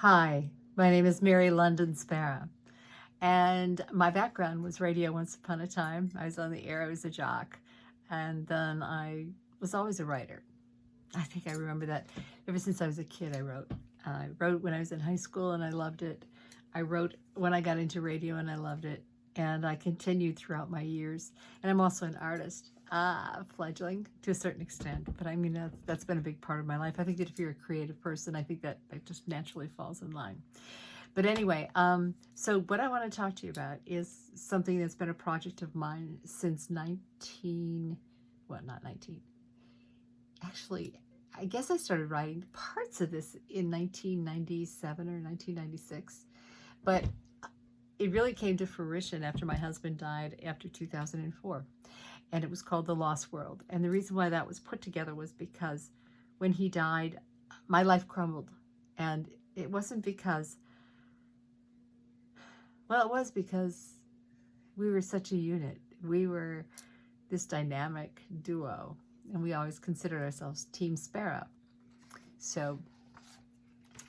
Hi, my name is Mary London Szpara, and my background was radio once upon a time. I was on the air, I was a jock, and then I was always a writer. I think I remember that ever since I was a kid. I wrote when I was in high school and I loved it. I wrote when I got into radio and I loved it. And I continued throughout my years. And I'm also an artist, fledgling to a certain extent. But I mean, that's been a big part of my life. I think that if you're a creative person, I think that just naturally falls in line. But anyway, so what I want to talk to you about is something that's been a project of mine since actually, I guess I started writing parts of this in 1997 or 1996, but it really came to fruition after my husband died after 2004, and it was called The Loss World. And the reason why that was put together was because when he died, my life crumbled, and it wasn't because, well, it was because we were such a unit. We were this dynamic duo, and we always considered ourselves Team Szpara. So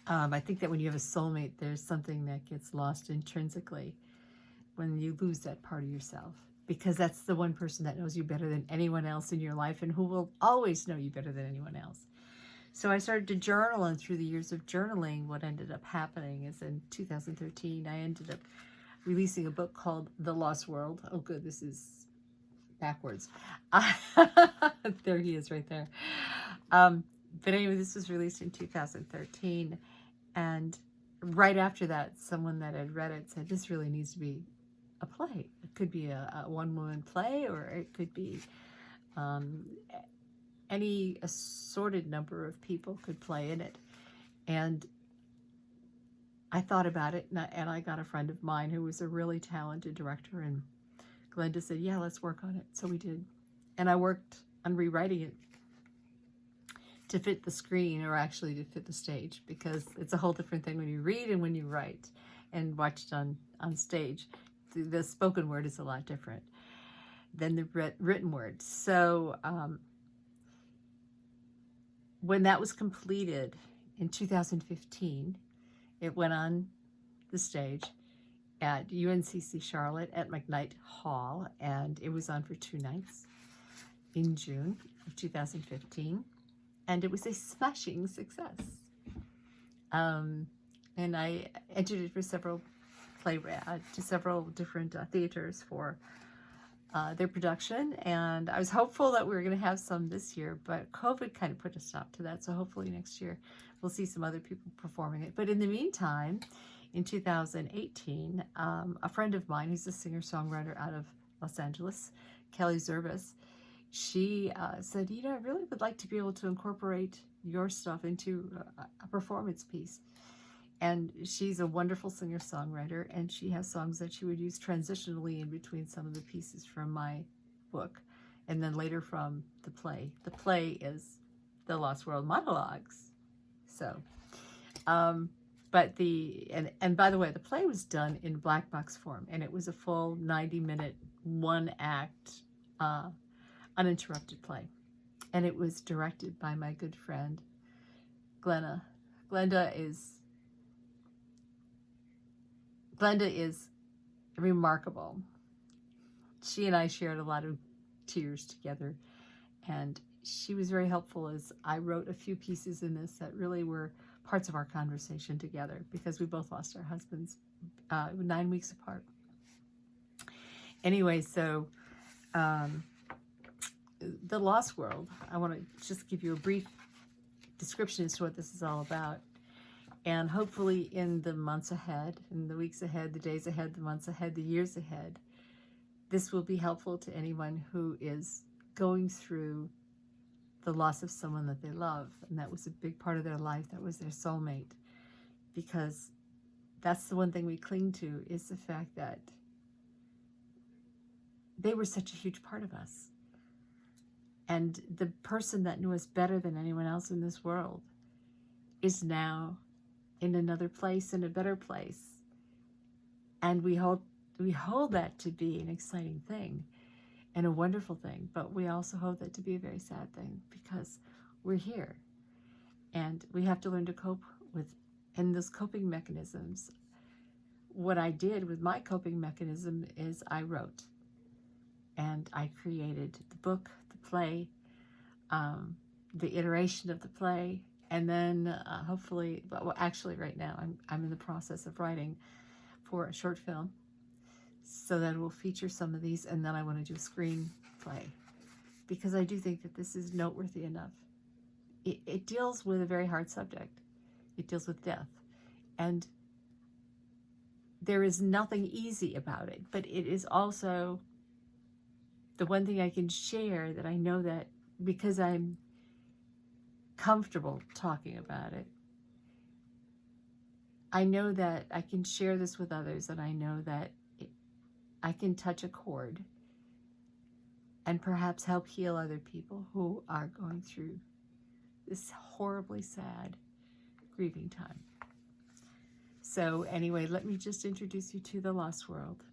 I think that when you have a soulmate, there's something that gets lost intrinsically when you lose that part of yourself, because that's the one person that knows you better than anyone else in your life and who will always know you better than anyone else. So I started to journal, and through the years of journaling, what ended up happening is in 2013, I ended up releasing a book called The Loss World. Oh, good, this is backwards. There he is right there. But anyway, this was released in 2013, and right after that, someone that had read it said, this really needs to be a play. It could be a one-woman play, or it could be any assorted number of people could play in it. And I thought about it, and I got a friend of mine who was a really talented director, and Glenda said, yeah, let's work on it. So we did. And I worked on rewriting it to fit the screen, or actually to fit the stage, because it's a whole different thing when you read and when you write and watch it on stage. The spoken word is a lot different than the written word. So when that was completed in 2015, it went on the stage at UNCC Charlotte at McKnight Hall, and it was on for 2 nights in June of 2015, and it was a smashing success. And I entered it for several different theaters for their production, and I was hopeful that we were going to have some this year, but COVID kind of put a stop to that, so hopefully next year we'll see some other people performing it. But in the meantime, in 2018, a friend of mine who's a singer-songwriter out of Los Angeles, Kelly Zervis, she said, you know, I really would like to be able to incorporate your stuff into a performance piece. And she's a wonderful singer-songwriter, and she has songs that she would use transitionally in between some of the pieces from my book, and then later from the play. The play is The Loss World Monologues. So, but and by the way, the play was done in black box form, and it was a full 90-minute, 1-act, uninterrupted play. And it was directed by my good friend, Glenda. Glenda is remarkable. She and I shared a lot of tears together, and she was very helpful as I wrote a few pieces in this that really were parts of our conversation together, because we both lost our husbands 9 weeks apart. Anyway, so The Lost World, I want to just give you a brief description as to what this is all about. And hopefully in the months ahead, in the weeks ahead, the days ahead, the months ahead, the years ahead, this will be helpful to anyone who is going through the loss of someone that they love. And that was a big part of their life. That was their soulmate. Because that's the one thing we cling to, is the fact that they were such a huge part of us. And the person that knew us better than anyone else in this world is now in another place, in a better place. And we hold that to be an exciting thing and a wonderful thing, but we also hold that to be a very sad thing, because we're here and we have to learn to cope with And those coping mechanisms, what I did with my coping mechanism is I wrote. And I created the book, the play, the iteration of the play, and then hopefully, well, actually right now I'm in the process of writing for a short film, so that it will feature some of these, and then I want to do a screenplay, because I do think that this is noteworthy enough. It deals with a very hard subject. It deals with death, and there is nothing easy about it, but it is also the one thing I can share, that I know that because I'm comfortable talking about it, I know that I can share this with others, and I know that I can touch a chord and perhaps help heal other people who are going through this horribly sad grieving time. So anyway, let me just introduce you to The Loss World.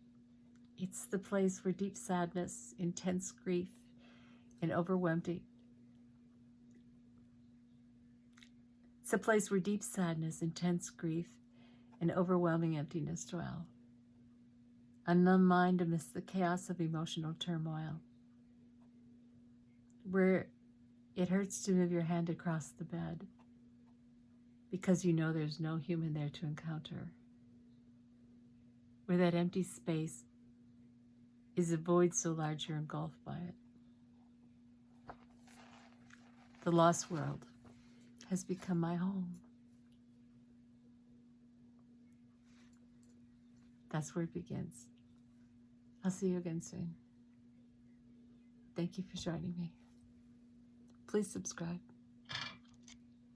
It's the place where deep sadness, intense grief, and overwhelming. It's a place where deep sadness, intense grief, and overwhelming emptiness dwell. A numb mind amidst the chaos of emotional turmoil. Where it hurts to move your hand across the bed, because you know there's no human there to encounter. Where that empty space is a void so large you're engulfed by it. The Loss World has become my home. That's where it begins. I'll see you again soon. Thank you for joining me. Please subscribe.